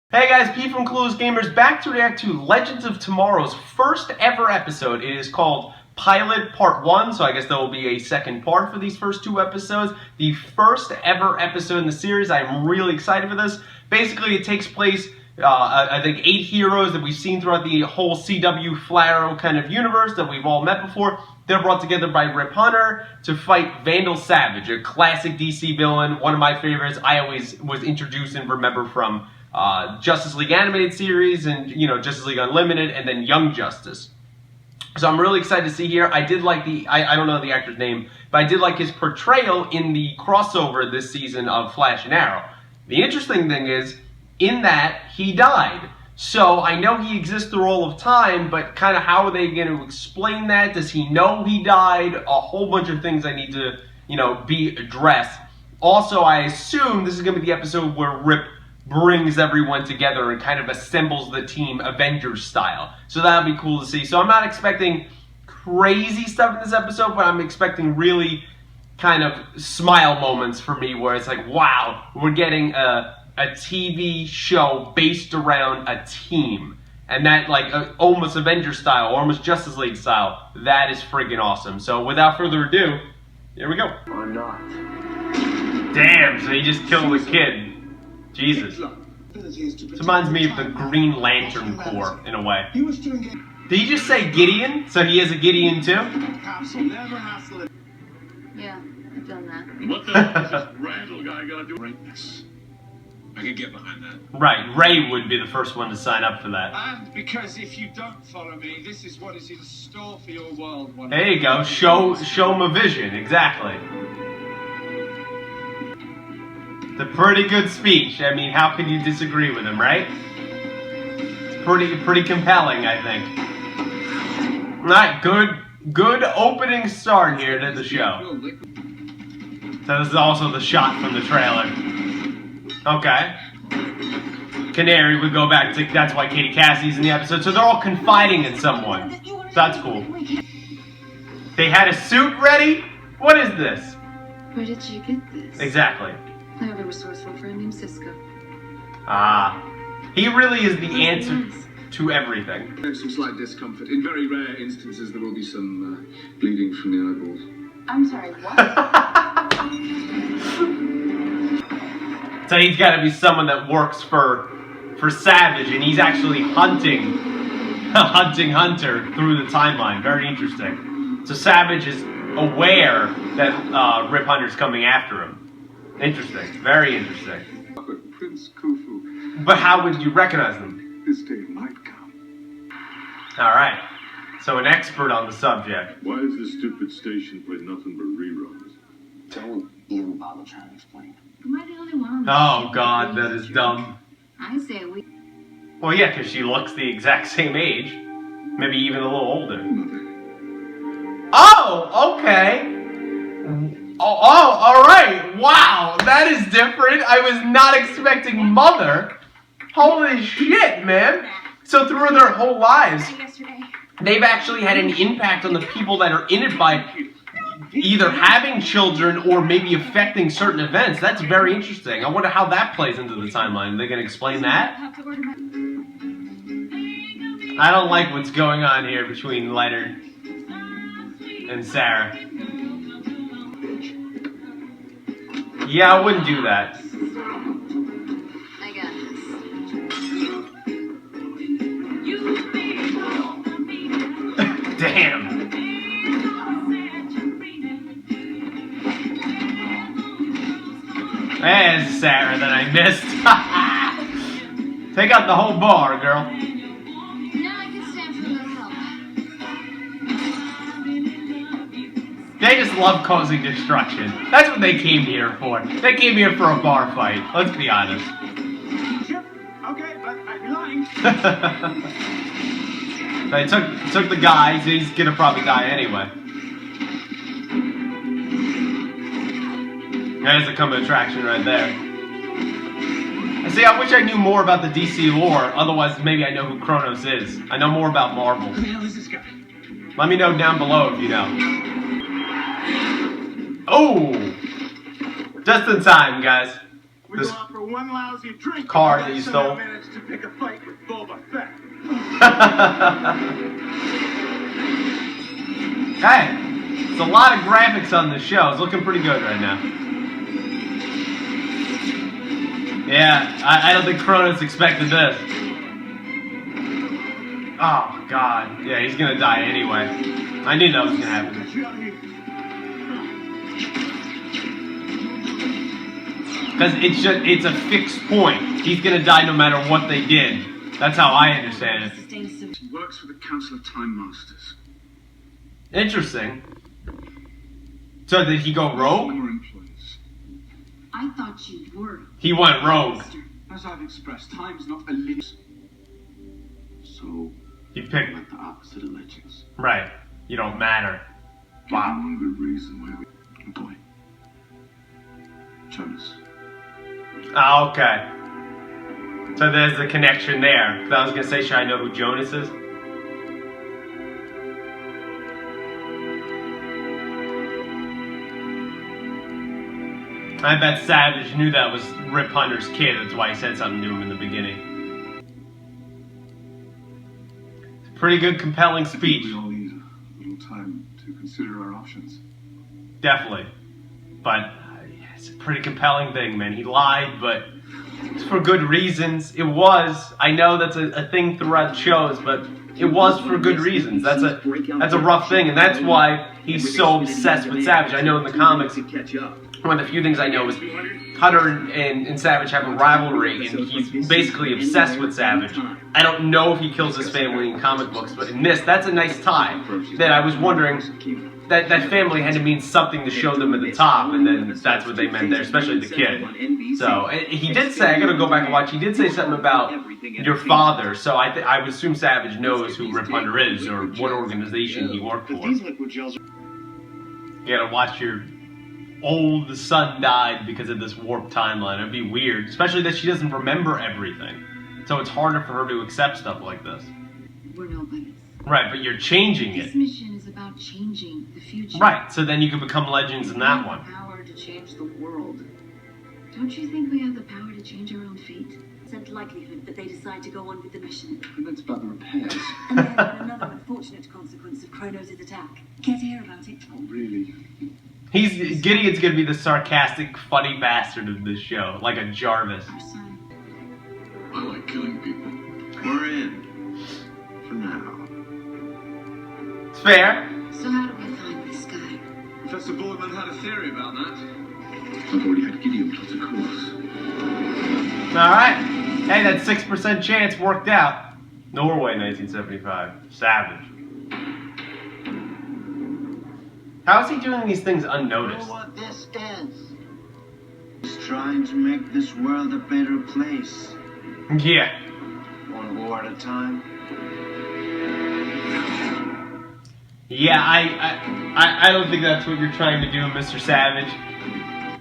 Hey guys, P from Clueless Gamers back to react to Legends of Tomorrow's first ever episode. It is called Pilot Part 1, so I guess there will be a second part for these first two episodes. The first ever episode in the series. I'm really excited for this. Basically, it takes place, I think, 8 heroes that we've seen throughout the whole CW Flaro kind of universe that we've all met before. They're brought together by Rip Hunter to fight Vandal Savage, a classic DC villain, one of my favorites. I always was introduced and remember from Justice League Animated Series and, Justice League Unlimited, and then Young Justice. So I'm really excited to see here. I did like I don't know the actor's name, but I did like his portrayal in the crossover this season of Flash and Arrow. The interesting thing is, in that, he died. So I know he exists through all of time, but kind of how are they going to explain that? Does he know he died? A whole bunch of things I need to, be addressed. Also, I assume this is going to be the episode where Rip brings everyone together and kind of assembles the team Avengers style. So that'll be cool to see. So I'm not expecting crazy stuff in this episode, but I'm expecting really kind of smile moments for me where it's like, wow, we're getting a TV show based around a team. And that, almost Avengers style, or almost Justice League style, that is friggin' awesome. So without further ado, here we go. Or not. Damn, so he just killed the kid. Jesus. This reminds me of the Green Lantern Corps, in a way. Did he just say Gideon? So he has a Gideon too? Yeah, I've done that. What the hell is this Randall guy gotta do? Greatness. I could get behind that. Right, Ray would be the first one to sign up for that. And because if you don't follow me, this is what is in store for your world. There you go, show him a vision, exactly. It's a pretty good speech. I mean, how can you disagree with him, right? It's pretty compelling, I think. Alright, good opening start here to the show. So this is also the shot from the trailer. Okay. Canary would go back to, that's why Katie Cassie's in the episode, so they're all confiding in someone. So that's cool. They had a suit ready? What is this? Where did you get this? Exactly. I have a resourceful friend named Cisco. Ah. He really is the answer to everything. There's some slight discomfort. In very rare instances, there will be some bleeding from the eyeballs. I'm sorry, what? So he's got to be someone that works for Savage, and he's actually hunting Hunter through the timeline. Very interesting. So Savage is aware that Rip Hunter's coming after him. Interesting. Very interesting. Prince Khufu. But how would you recognize them? This day might come. Alright. So an expert on the subject. Why is this stupid station play nothing but reruns? Don't even bother trying to explain. Am I the only one on the Oh ship god, that that believes is you? dumb. I say we... Well, yeah, because she looks the exact same age. Maybe even a little older. Mother. Oh, okay. Oh, alright. Wow, that is different. I was not expecting Mother. Holy shit, man. So through their whole lives, they've actually had an impact on the people that are in it by either having children or maybe affecting certain events. That's very interesting. I wonder how that plays into the timeline. Are they going to explain that? I don't like what's going on here between Leonard and Sarah. Yeah, I wouldn't do that. I got this. Damn. There's Sarah that I missed. Take out the whole bar, girl. Now I can stand for a little help. They just love causing destruction. That's what they came here for. They came here for a bar fight. Let's be honest. Sure. Okay, but I'd be lying. They took the guy, so he's gonna probably die anyway. There's a coming attraction right there. See, I wish I knew more about the DC lore, otherwise maybe I know who Kronos is. I know more about Marvel. Who the hell is this guy? Let me know down below if you know. Oh! Just in time, guys. We This go out for one lousy drink. car that you stole. Managed to pick a fight with Boba Fett. Hey, it's a lot of graphics on the show. It's looking pretty good right now. Yeah, I don't think Cronus expected this. Oh, God. Yeah, he's gonna die anyway. I knew that was gonna happen. Because it's a fixed point. He's gonna die no matter what they did. That's how I understand it. He works for the Council of Time Masters. Interesting. So did he go rogue? More employees. I thought you were. He went rogue. As I've expressed, time's not a limit. So, He picked. like the opposite of legends. Right. You don't matter. Wow. One good reason why we... Boy. Jonas. Ah, okay. So there's the connection there. 'Cause I was gonna say, should I know who Jonas is? I bet Savage knew that was Rip Hunter's kid. That's why he said something to him in the beginning. Pretty good, compelling speech. We all need a little time to consider our options. Definitely. But it's a pretty compelling thing, man. He lied, but it's for good reasons. It was. I know that's a thing throughout shows, but it was for good reasons. That's a rough thing, and that's why he's so obsessed with Savage. I know in the comics, one of the few things I know is Hunter and Savage have a rivalry, and he's basically obsessed with Savage. I don't know if he kills his family in comic books, but in this, that's a nice tie. That I was wondering, that family had to mean something to show them at the top, and then that's what they meant there, especially the kid. So, he did say, I gotta go back and watch, he did say something about your father, so I would assume Savage knows who Rip Hunter is, or what organization he worked for. You gotta watch your old son died because of this warped timeline. It'd be weird, especially that she doesn't remember everything. So it's harder for her to accept stuff like this. We're nobodies. Right, but you're changing This it. mission is about changing the future. Right, so then you can become legends in that one. The power to change the world. Don't you think we have the power to change our own fate? Percent likelihood that they decide to go on with the mission. And that's about the repairs. And then another unfortunate consequence of Kronos' attack. Care to hear about it? Oh, really? Gideon's gonna be the sarcastic, funny bastard of this show, like a Jarvis. Our son. I like killing people. We're in. For now. It's fair. So how do we find this guy? Professor Boardman had a theory about that. I've already had Gideon plot a course. Alright. Hey, that 6% chance worked out. Norway, 1975. Savage. How is he doing these things You unnoticed? know what this is? He's trying to make this world a better place. Yeah. One war at a time. Yeah, I don't think that's what you're trying to do, Mr. Savage.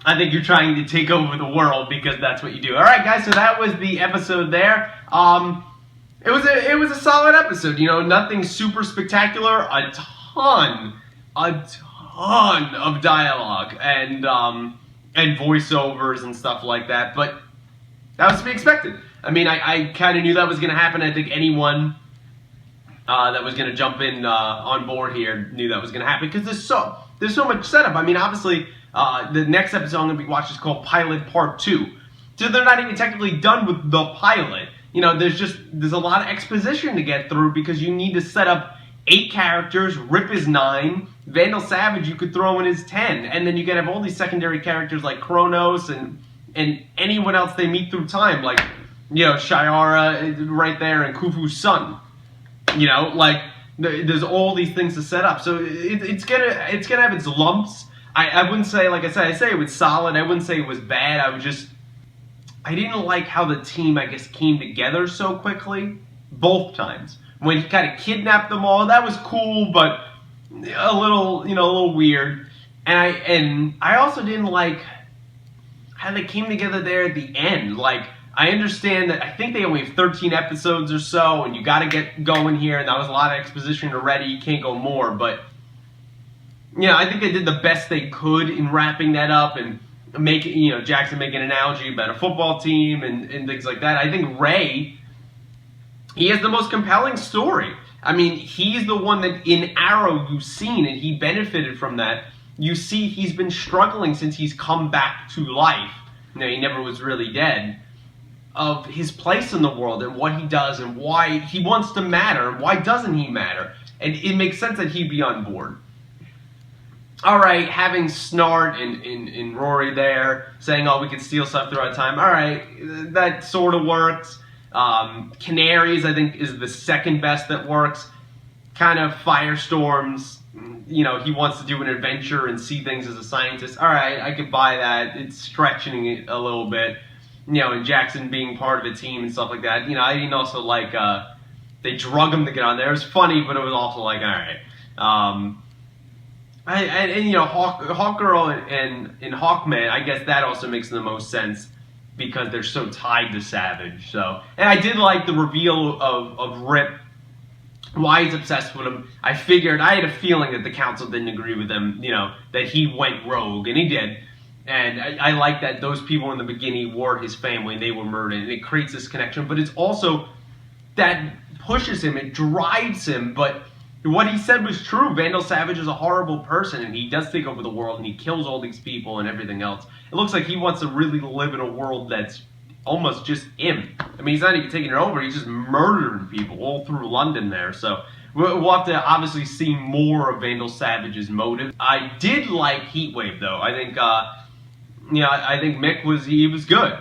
I think you're trying to take over the world because that's what you do. All right, guys. So that was the episode there. It was a solid episode. You know, nothing super spectacular. A ton of dialogue and voiceovers and stuff like that. But that was to be expected. I mean, I kind of knew that was going to happen. I think anyone that was going to jump in on board here knew that was going to happen because there's so much setup. I mean, obviously, the next episode I'm going to be watching is called Pilot Part 2. So they're not even technically done with the pilot. You know, there's a lot of exposition to get through because you need to set up 8 characters. Rip is 9. Vandal Savage you could throw in as 10. And then you can have all these secondary characters like Kronos and anyone else they meet through time. Like, you know, Shiara right there and Khufu's son. You know, like, there's all these things to set up. So it's gonna have its lumps. I wouldn't say, like I said, I'd say it was solid. I wouldn't say it was bad. I didn't like how the team, I guess, came together so quickly. Both times. When he kind of kidnapped them all, that was cool, but a little weird. And I also didn't like how they came together there at the end. Like, I understand that I think they only have 13 episodes or so, and you got to get going here, and that was a lot of exposition already. You can't go more, but you know, I think they did the best they could in wrapping that up, and Jackson make an analogy about a football team and things like that. I think Ray, he has the most compelling story. I mean, he's the one that in Arrow you've seen, and he benefited from that. You see he's been struggling since he's come back to life. He never was really dead. Of his place in the world and what he does and why he wants to matter and why doesn't he matter. And it makes sense that he'd be on board. Alright, having Snart and Rory there, saying, oh, we can steal stuff throughout time. Alright, that sort of works. Canaries, I think, is the second best that works. Kind of Firestorms, he wants to do an adventure and see things as a scientist. Alright, I could buy that. It's stretching it a little bit. And Jackson being part of a team and stuff like that. I didn't also like, they drug him to get on there. It was funny, but it was also like, alright. Hawkgirl and Hawkman, I guess that also makes the most sense because they're so tied to Savage. So, and I did like the reveal of Rip, why he's obsessed with him. I had a feeling that the council didn't agree with him, that he went rogue, and he did. And I like that those people in the beginning were his family, and they were murdered, and it creates this connection. But it's also, that pushes him, it drives him, but what he said was true. Vandal Savage is a horrible person, and he does take over the world, and he kills all these people and everything else. It looks like he wants to really live in a world that's almost just him. I mean, he's not even taking it over, he's just murdering people all through London there, so we'll have to obviously see more of Vandal Savage's motive. I did like Heatwave, though. I think, I think Mick was good.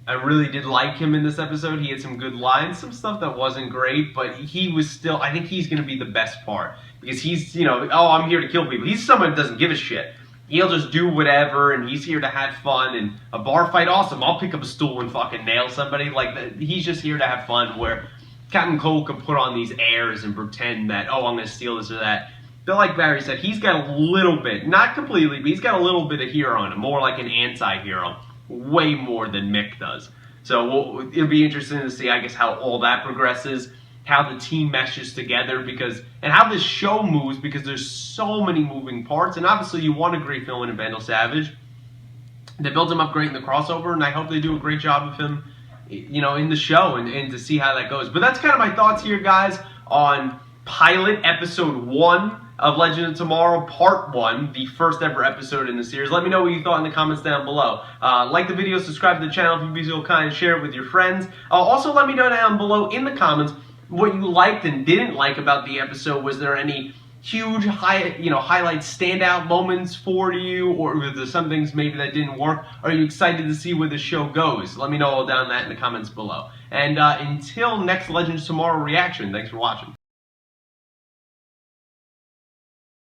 I really did like him in this episode. He had some good lines, some stuff that wasn't great, but he was still, I think he's going to be the best part. Because he's, oh, I'm here to kill people. He's someone that doesn't give a shit. He'll just do whatever, and he's here to have fun, and a bar fight, awesome. I'll pick up a stool and fucking nail somebody. Like, he's just here to have fun, where Captain Cole can put on these airs and pretend that, oh, I'm going to steal this or that. But like Barry said, he's got a little bit, not completely, but he's got a little bit of hero in him, more like an anti-hero. Way more than Mick does. So it'll be interesting to see, I guess, how all that progresses, how the team meshes together, and how this show moves, because there's so many moving parts. And obviously, you want a great villain in Vandal Savage. They built him up great in the crossover, and I hope they do a great job of him, in the show, and to see how that goes. But that's kind of my thoughts here, guys, on pilot episode 1 of Legend of Tomorrow, Part 1, the first ever episode in the series. Let me know what you thought in the comments down below. Like the video, subscribe to the channel if you'd be so kind, share it with your friends. Also, let me know down below in the comments what you liked and didn't like about the episode. Was there any huge highlights, standout moments for you, or were there some things maybe that didn't work? Are you excited to see where the show goes? Let me know all down that in the comments below. And until next Legend of Tomorrow reaction, thanks for watching.